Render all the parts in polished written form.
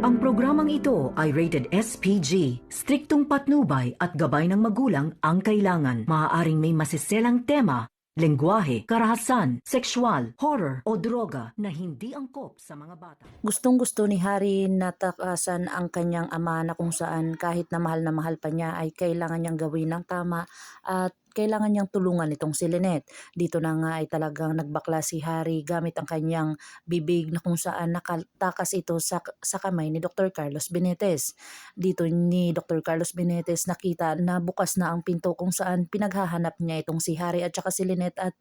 Ang programang ito ay rated SPG. Striktong patnubay at gabay ng magulang ang kailangan. Maaaring may masiselang tema, lengguwahe, karahasan, sexual, horror o droga na hindi angkop sa mga bata. Gustong-gusto ni Harry na takasan ang kanyang ama na kung saan kahit na mahal pa niya ay kailangan niyang gawin ng tama at kailangan niyang tulungan itong si Lynette. Dito na nga ay talagang nagbakla si Harry gamit ang kanyang bibig na kung saan nakatakas ito sa kamay ni Dr. Carlos Benitez. Dito ni Dr. Carlos Benitez nakita na bukas na ang pinto kung saan pinaghahanap niya itong si Harry at saka si Lynette at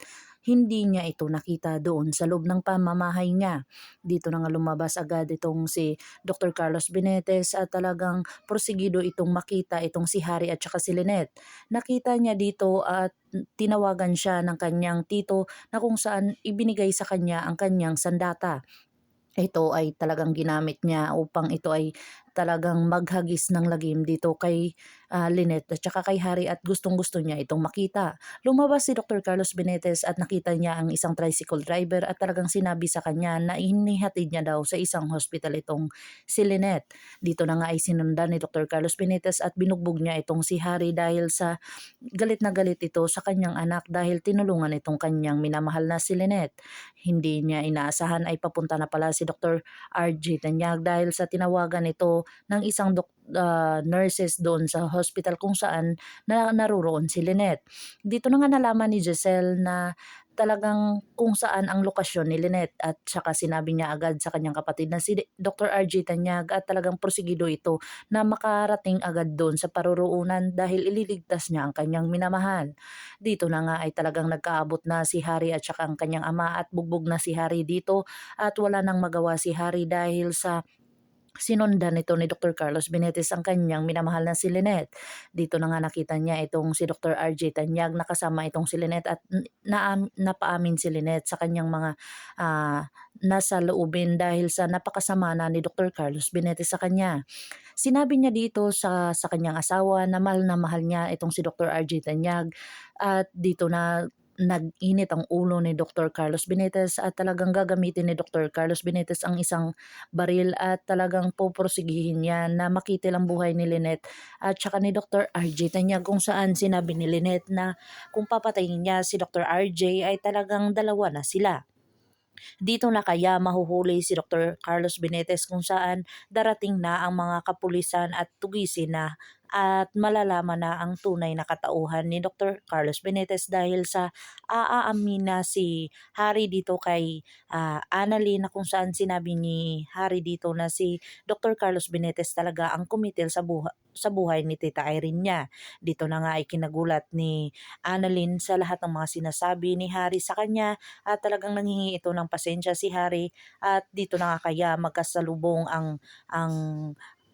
hindi niya ito nakita doon sa loob ng pamamahay niya. Dito na nga lumabas agad itong si Dr. Carlos Benitez at talagang porsigido itong makita itong si Harry at saka si Lynette. Nakita niya dito at tinawagan siya ng kanyang tito na kung saan ibinigay sa kanya ang kanyang sandata. Ito ay talagang ginamit niya upang ito ay talagang maghagis ng lagim dito kay Lynette at saka kay Harry at gustong-gusto niya itong makita. Lumabas si Dr. Carlos Benitez at nakita niya ang isang tricycle driver at talagang sinabi sa kanya na inihatid niya daw sa isang hospital itong si Lynette. Dito na nga ay sinundan ni Dr. Carlos Benitez at binugbog niya itong si Harry dahil sa galit na galit ito sa kanyang anak dahil tinulungan itong kanyang minamahal na si Lynette. Hindi niya inaasahan ay papunta na pala si Dr. RJ Tanyag dahil sa tinawagan ito ng isang nurses doon sa hospital kung saan naruroon si Lynette. Dito na nga nalaman ni Giselle na talagang kung saan ang lokasyon ni Lynette at saka sinabi niya agad sa kanyang kapatid na si Dr. RJ Tanyag at talagang porsigido ito na makarating agad doon sa paruroonan dahil ililigtas niya ang kanyang minamahal. Dito na nga ay talagang nagkaabot na si Harry at saka ang kanyang ama at bugbog na si Harry dito at wala nang magawa si Harry dahil sa sinundan nito ni Dr. Carlos Benitez ang kanyang minamahal na si Lynette. Dito na nga nakita niya itong si Dr. RJ Tanyag na kasama itong si Lynette at napaamin si Lynette sa kanyang mga nasa loobin dahil sa napakasama na ni Dr. Carlos Benitez sa kanya. Sinabi niya dito sa kanyang asawa na mahal niya itong si Dr. RJ Tanyag at dito na nag-init ang ulo ni Dr. Carlos Benitez at talagang gagamitin ni Dr. Carlos Benitez ang isang baril at talagang puprosigihin niya na makitil ang buhay ni Lynette at saka ni Dr. RJ Tanyag kung saan sinabi ni Lynette na kung papatayin niya si Dr. RJ ay talagang dalawa na sila. Dito na kaya mahuhuli si Dr. Carlos Benitez kung saan darating na ang mga kapulisan at tugisin na at malalaman na ang tunay na katauhan ni Dr. Carlos Benitez dahil sa aaamin na si Harry dito kay Annalyn na kung saan sinabi ni Harry dito na si Dr. Carlos Benitez talaga ang kumitil sa buhay ni Tita Irene niya. Dito na nga ay kinagulat ni Annalyn sa lahat ng mga sinasabi ni Harry sa kanya at talagang nanghingi ito ng pasensya si Harry at dito na nga kaya magkasalubong ang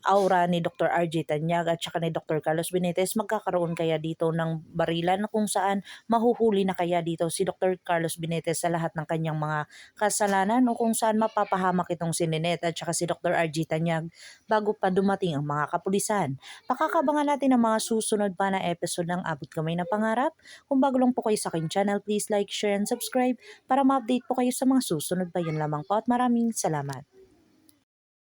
aura ni Dr. RJ Tanyag at saka ni Dr. Carlos Benitez. Magkakaroon kaya dito ng barilan na kung saan mahuhuli na kaya dito si Dr. Carlos Benitez sa lahat ng kanyang mga kasalanan o kung saan mapapahamak itong si Lynette at saka si Dr. RJ Tanyag bago pa dumating ang mga kapulisan. Pakakabangan natin ang mga susunod pa na episode ng Abot Kamay na Pangarap. Kung bago lang po kayo sa aking channel, please like, share, and subscribe para ma-update po kayo sa mga susunod pa. Yun lamang po at maraming salamat.